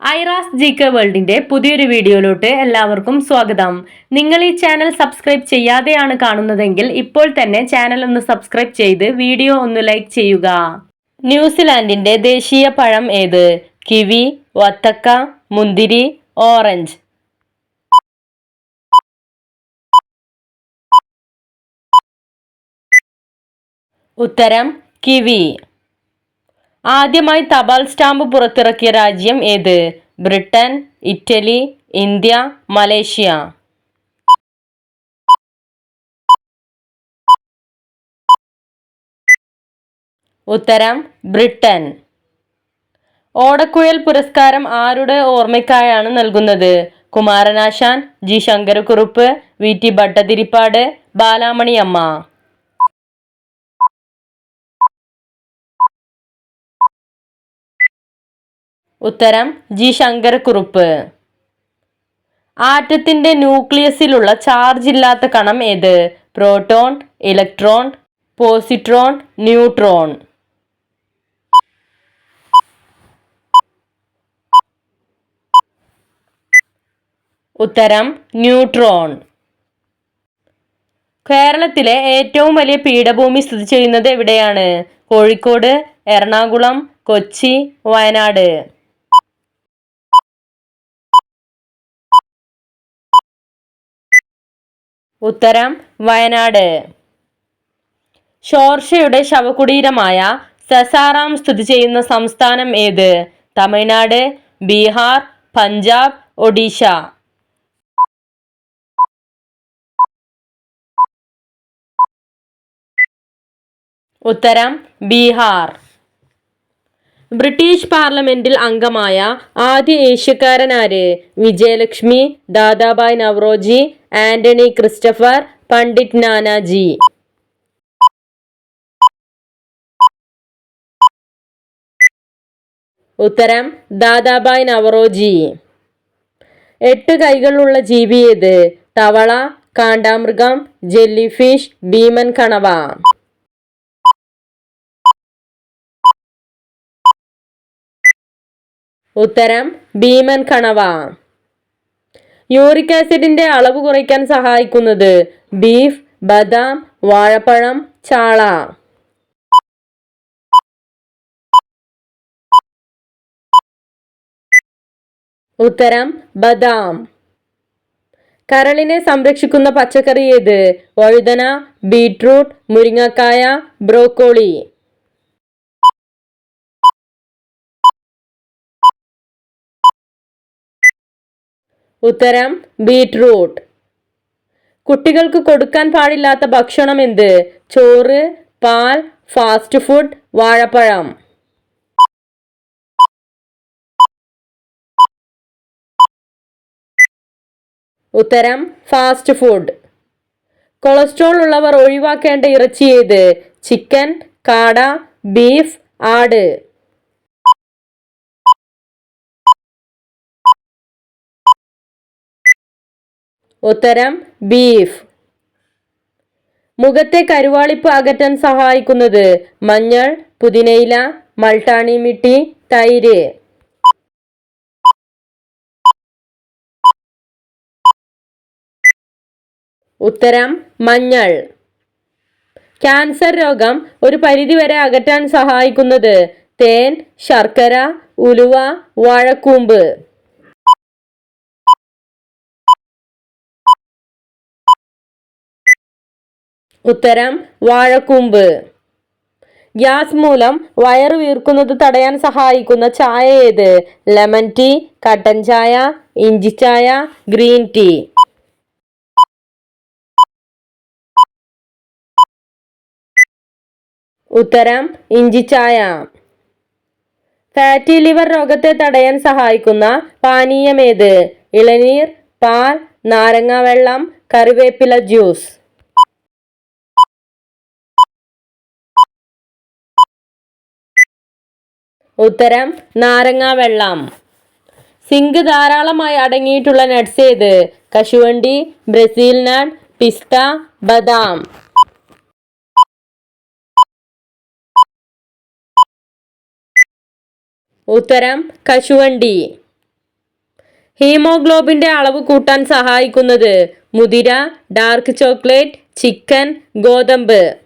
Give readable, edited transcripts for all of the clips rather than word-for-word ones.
Aira's GK വേൾഡിന്റെ പുതിയൊരു വീഡിയോയിലോട്ട് എല്ലാവർക്കും സ്വാഗതം. നിങ്ങൾ ഈ ചാനൽ സബ്സ്ക്രൈബ് ചെയ്യാതെയാണ് കാണുന്നതെങ്കിൽ ഇപ്പോൾ തന്നെ ചാനൽ ഒന്ന് സബ്സ്ക്രൈബ് ചെയ്ത് വീഡിയോ ഒന്ന് ലൈക്ക് ചെയ്യുക. ന്യൂസിലാൻഡിന്റെ ദേശീയ പഴം ഏത്? കിവി, വത്തക്ക, മുന്തിരി, ഓറഞ്ച്. ഉത്തരം കിവി. ആദ്യമായി തപാൽ സ്റ്റാമ്പ് പുറത്തിറക്കിയ രാജ്യം ഏത്? Britain, Italy, India, Malaysia. ഉത്തരം ബ്രിട്ടൻ. ഓടക്കുഴൽ പുരസ്കാരം ആരുടെ ഓർമ്മയ്ക്കായാണ് നൽകുന്നത്? കുമാരനാശാൻ, ജി ശങ്കരക്കുറുപ്പ്, VT ഭട്ടതിരിപ്പാട്, ബാലാമണി അമ്മ. ഉത്തരം ജി ശങ്കരക്കുറുപ്പ്. ആറ്റത്തിന്റെ ന്യൂക്ലിയസിലുള്ള ചാർജ് ഇല്ലാത്ത കണം ഏത്? Proton, electron, positron, neutron. ഉത്തരം ന്യൂട്രോൺ. കേരളത്തിലെ ഏറ്റവും വലിയ പീഠഭൂമി സ്ഥിതി ചെയ്യുന്നത് എവിടെയാണ്? കോഴിക്കോട്, എറണാകുളം, കൊച്ചി, വയനാട്. ഉത്തരം വയനാട്. ഷോർഷയുടെ ശവകുടീരമായ സസാറാം സ്ഥിതി ചെയ്യുന്ന സംസ്ഥാനം ഏത്? തമിഴ്നാട്, ബീഹാർ, പഞ്ചാബ്, ഒഡീഷ. ഉത്തരം ബീഹാർ. ബ്രിട്ടീഷ് പാർലമെന്റിൽ അംഗമായ ആദ്യ ഏഷ്യക്കാരനാര്? വിജയലക്ഷ്മി, ദാദാഭായ് നവറോജി, ആന്റണി ക്രിസ്റ്റഫർ, പണ്ഡിറ്റ് നാനാജി. ഉത്തരം ദാദാഭായ് നവറോജി. 8 കൈകളുള്ള ജീവി ഏത്? തവള, കാണ്ടാമൃഗം, ജെല്ലിഫിഷ്, ഭീമൻ കണവ. ഉത്തരം ഭീമൻ കണവ. യൂറിക് ആസിഡിന്റെ അളവ് കുറയ്ക്കാൻ സഹായിക്കുന്നത്? ബീഫ്, ബദാം, വാഴപ്പഴം, ചാള. ഉത്തരം ബദാം. കരളിനെ സംരക്ഷിക്കുന്ന പച്ചക്കറി ഏത്? വഴുതന, ബീട്രൂട്ട്, മുരിങ്ങക്കായ, ബ്രോക്കോളി. ഉത്തരം ബീട്രൂട്ട്. കുട്ടികൾക്ക് കൊടുക്കാൻ പാടില്ലാത്ത ഭക്ഷണം എന്ത്? ചോറ്, പാൽ, ഫാസ്റ്റ് ഫുഡ്, വാഴപ്പഴം. ഉത്തരം ഫാസ്റ്റ് ഫുഡ്. കൊളസ്ട്രോൾ ഉള്ളവർ ഒഴിവാക്കേണ്ട ഇറച്ചി ഏത്? ചിക്കൻ, കാട, ബീഫ്, ആട്. ഉത്തരം ബീഫ്. മുഖത്തെ കരുവാളിപ്പ് അകറ്റാൻ സഹായിക്കുന്നത്? മഞ്ഞൾ, പുതിനയില, മൾട്ടാണി മിട്ടി, തൈര്. ഉത്തരം മഞ്ഞൾ. ക്യാൻസർ രോഗം ഒരു പരിധിവരെ അകറ്റാൻ സഹായിക്കുന്നത്? തേൻ, ശർക്കര, ഉലുവ, വാഴക്കൂമ്പ്. ഉത്തരം വാഴക്കൂമ്പ്. ഗ്യാസ് മൂലം വയറ് വീർക്കുന്നത് തടയാൻ സഹായിക്കുന്ന ചായ ഏത്? ലെമൺ ടീ, കട്ടൻ ചായ, ഇഞ്ചി ചായ, ഗ്രീൻ ടീ. ഉത്തരം ഇഞ്ചി ചായ. ഫാറ്റി ലിവർ രോഗത്തെ തടയാൻ സഹായിക്കുന്ന പാനീയം ഏത്? ഇളനീർ, പാൽ, നാരങ്ങ വെള്ളം, കറിവേപ്പില ജ്യൂസ്. ഉത്തരം നാരങ്ങ വെള്ളം. സിങ്ക് ധാരാളമായി അടങ്ങിയിട്ടുള്ള നട്ട്സ് ഏത്? കശുവണ്ടി, ബ്രസീൽ നട്ട്, പിസ്ത, ബദാം. ഉത്തരം കശുവണ്ടി. ഹീമോഗ്ലോബിന്റെ അളവ് കൂട്ടാൻ സഹായിക്കുന്നത് മുതിര, ഡാർക്ക് ചോക്ലേറ്റ്, ചിക്കൻ, ഗോതമ്പ്.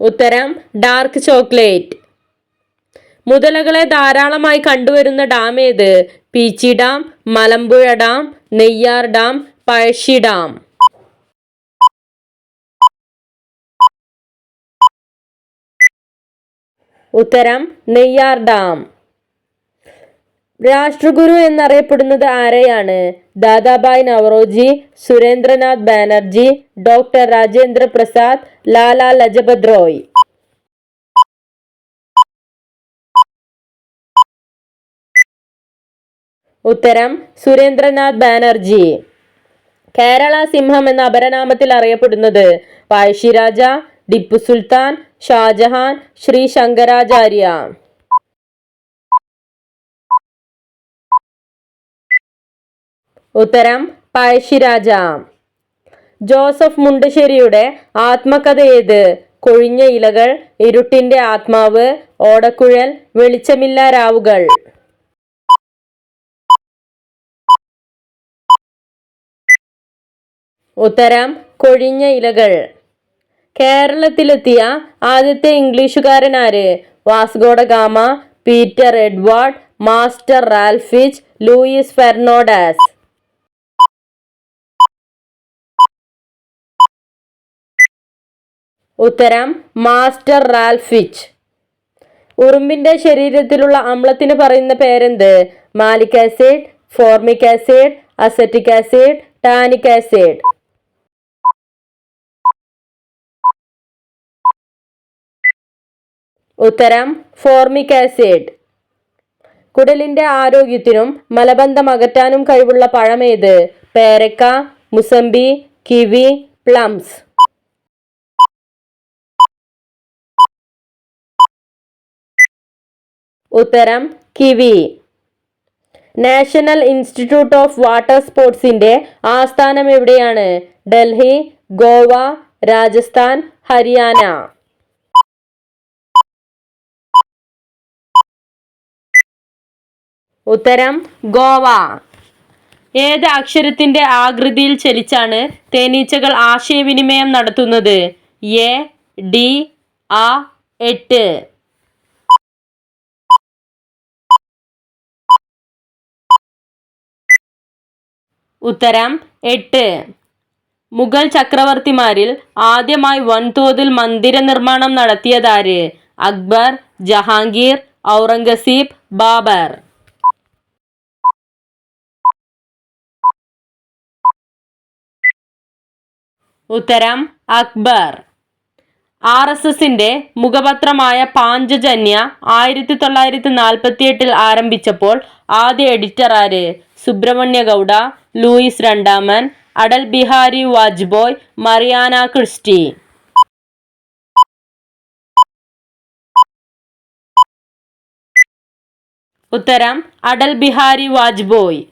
ഉത്തരം ഡാർക്ക് ചോക്ലേറ്റ്. മുതലകളെ ധാരാളമായി കണ്ടുവരുന്ന ഡാം ഏത്? Peechi dam, Malampuzha dam, Neyyar dam, Pazhassi dam. ഉത്തരം നെയ്യാർ ഡാം. രാഷ്ട്രഗുരു എന്നറിയപ്പെടുന്നത് ആരെയാണ്? ദാദാഭായ് നവറോജി, സുരേന്ദ്രനാഥ് ബാനർജി, ഡോക്ടർ രാജേന്ദ്ര പ്രസാദ്, ലാലാ ലജപത് റോയ്. ഉത്തരം സുരേന്ദ്രനാഥ് ബാനർജി. കേരള സിംഹം എന്ന അപരനാമത്തിൽ അറിയപ്പെടുന്നത്? പഴശ്ശിരാജ, ടിപ്പു സുൽത്താൻ, ഷാജഹാൻ, ശ്രീ ശങ്കരാചാര്യ. ഉത്തരം പഴശ്ശിരാജ. ജോസഫ് മുണ്ടശ്ശേരിയുടെ ആത്മകഥ ഏത്? കൊഴിഞ്ഞ ഇലകൾ, ഇരുട്ടിന്റെ ആത്മാവ്, ഓടക്കുഴൽ, വെളിച്ചമില്ല രാവുകൾ. ഉത്തരം കൊഴിഞ്ഞ ഇലകൾ. കേരളത്തിലെത്തിയ ആദ്യത്തെ ഇംഗ്ലീഷുകാരൻ ആര്? Vasco da Gama, Peter Edward, master Ralph Fitch, Louis Fernandes. ഉത്തരം മാസ്റ്റർ റാൽഫിച്ച്. ഉറുമ്പിന്റെ ശരീരത്തിലുള്ള അമ്ലത്തിന് പറയുന്ന പേരെന്ത്? Malic acid, formic acid, acetic acid, tannic acid. ഉത്തരം ഫോർമിക് ആസിഡ്. കുടലിന്റെ ആരോഗ്യത്തിനും മലബന്ധം അകറ്റാനും കഴിവുള്ള പഴമേത്? പേരക്ക, മുസംബി, കിവി, പ്ലംസ്. ഉത്തരം kiwi. National institute of water സ്പോർട്സിന്റെ ആസ്ഥാനം എവിടെയാണ്? ഡൽഹി, ഗോവ, രാജസ്ഥാൻ, ഹരിയാന. ഉത്തരം ഗോവ. ഏത് അക്ഷരത്തിന്റെ ആകൃതിയിൽ ചലിച്ചാണ് തേനീച്ചകൾ ആശയവിനിമയം നടത്തുന്നത്? എ, ഡി, ആ, 8. ഉത്തരം 8. മുഗൾ ചക്രവർത്തിമാരിൽ ആദ്യമായി വൻതോതിൽ മന്ദിര നിർമ്മാണം നടത്തിയതാര്? അക്ബർ, ജഹാംഗീർ, ഔറംഗസീബ്, ബാബർ. ഉത്തരം അക്ബർ. RSSന്റെ മുഖപത്രമായ പാഞ്ചജന്യ 1948 ആരംഭിച്ചപ്പോൾ ആദ്യ എഡിറ്റർ ആര്? സുബ്രഹ്മണ്യ ഗൗഡ, ലൂയിസ് രണ്ടാമൻ, അടൽ ബിഹാരി വാജ്പേയി, മറിയാന ക്രിസ്റ്റി. ഉത്തരം അടൽ ബിഹാരി വാജ്പേയി.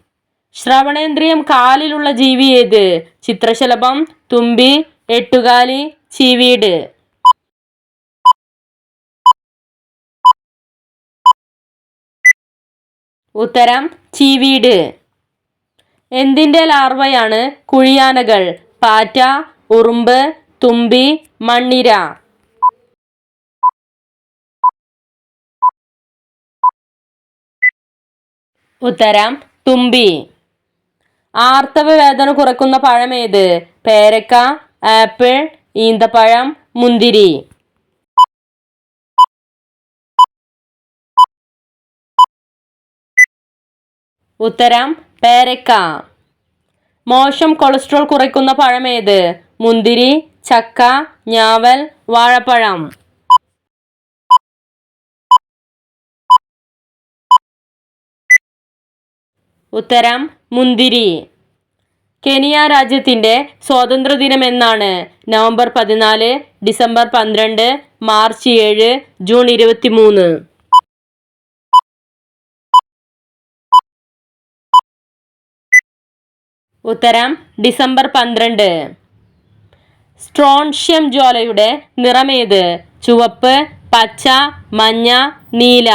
ശ്രവണേന്ദ്രിയം കാലിലുള്ള ജീവി ഏത്? ചിത്രശലഭം, തുമ്പി, എട്ടുകാലി, ചീവീട്. ഉത്തരം ചീവീട്. എന്തിന്റെ ലാർവയാണ് കുഴിയാനകൾ? പാറ്റ, ഉറുമ്പ്, തുമ്പി, മണ്ണിര. ഉത്തരം തുമ്പി. ആർത്തവ വേദന കുറയ്ക്കുന്ന പഴമേത്? പേരക്ക, ആപ്പിൾ, ഈന്തപ്പഴം, മുന്തിരി. ഉത്തരം പേരക്ക. മോശം കൊളസ്ട്രോൾ കുറയ്ക്കുന്ന പഴമേത്? മുന്തിരി, ചക്ക, ഞാവൽ, വാഴപ്പഴം. ഉത്തരം മുന്തിരി. കെനിയ രാജ്യത്തിന്റെ സ്വാതന്ത്ര്യദിനം എന്നാണ്? November 14, December 12, March 7, June 23. ഉത്തരം ഡിസംബർ 12. സ്ട്രോൺഷ്യം ജ്വാലയുടെ നിറമേത്? ചുവപ്പ്, പച്ച, മഞ്ഞ, നീല.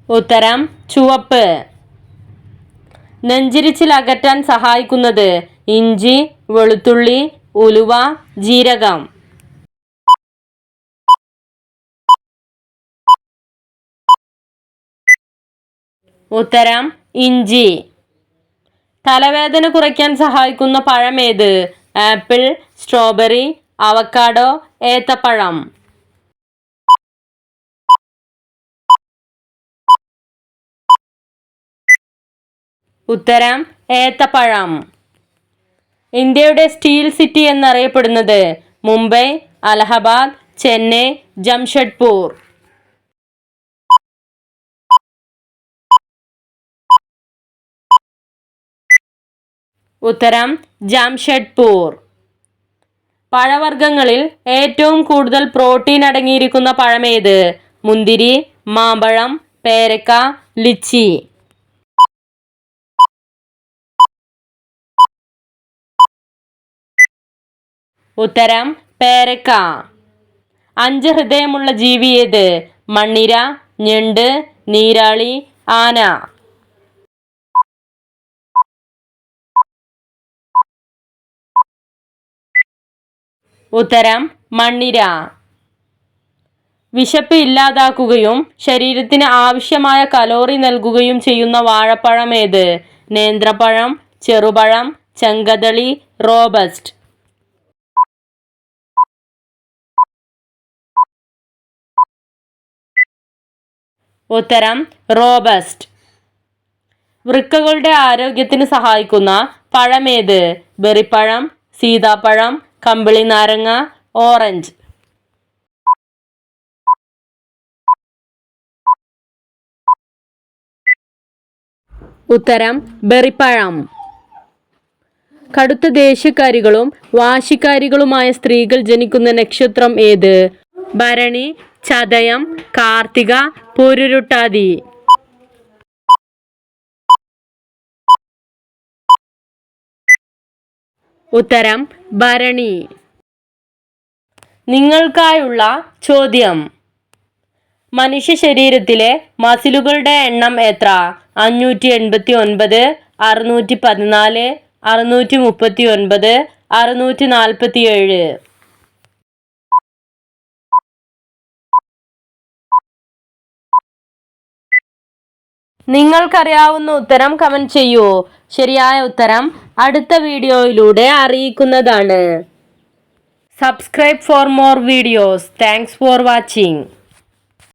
ഉത്തരം ചുവപ്പ്. നെഞ്ചിരിച്ചിൽ അകറ്റാൻ സഹായിക്കുന്നത് ഇഞ്ചി, വെളുത്തുള്ളി, ഉലുവ, ജീരകം. ഉത്തരം ഇഞ്ചി. തലവേദന കുറയ്ക്കാൻ സഹായിക്കുന്ന പഴം ഏത്? ആപ്പിൾ, സ്ട്രോബെറി, അവക്കാഡോ, ഏത്തപ്പഴം. ഉത്തരം ഏത്തപ്പഴം. ഇന്ത്യയുടെ സ്റ്റീൽ സിറ്റി എന്നറിയപ്പെടുന്നത് മുംബൈ, അലഹബാദ്, ചെന്നൈ, ജംഷഡ്പൂർ. ഉത്തരം ജംഷഡ്പൂർ. പഴവർഗ്ഗങ്ങളിൽ ഏറ്റവും കൂടുതൽ പ്രോട്ടീൻ അടങ്ങിയിരിക്കുന്ന പഴമേത്? മുന്തിരി, മാമ്പഴം, പേരക്ക, ലിച്ചി. ഉത്തരം പേരക്ക. 5 ഹൃദയമുള്ള ജീവി ഏത്? മണ്ണിര, ഞണ്ട്, നീരാളി, ആന. ഉത്തരം മണ്ണിര. വിശപ്പ് ഇല്ലാതാക്കുകയും ശരീരത്തിന് ആവശ്യമായ കലോറി നൽകുകയും ചെയ്യുന്ന വാഴപ്പഴം ഏത്? നേന്ത്രപ്പഴം, ചെറുപഴം, ചെങ്കദളി, റോബസ്റ്റ്. ഉത്തരം റോബസ്റ്റ്. വൃക്കകളുടെ ആരോഗ്യത്തിന് സഹായിക്കുന്ന പഴമേത്? ബെറിപ്പഴം, സീതാപ്പഴം, കമ്പിളി നാരങ്ങ, ഓറഞ്ച്. ഉത്തരം ബെറിപ്പഴം. കടുത്ത ദേഷ്യക്കാരികളും വാശിക്കാരികളുമായ സ്ത്രീകൾ ജനിക്കുന്ന നക്ഷത്രം ഏത്? ഭരണി, ചതയം, കാർത്തിക, പൂരുരുട്ടാതി. ഉത്തരം ഭരണി. നിങ്ങൾക്കായുള്ള ചോദ്യം: മനുഷ്യ ശരീരത്തിലെ മസിലുകളുടെ എണ്ണം എത്ര? 589, 614, 639, 647. നിങ്ങൾക്കറിയാവുന്ന ഉത്തരം കമന്റ് ചെയ്യൂ. ശരിയായ ഉത്തരം അടുത്ത വീഡിയോയിലൂടെ അറിയിക്കുന്നതാണ്. Subscribe for more videos. Thanks for watching.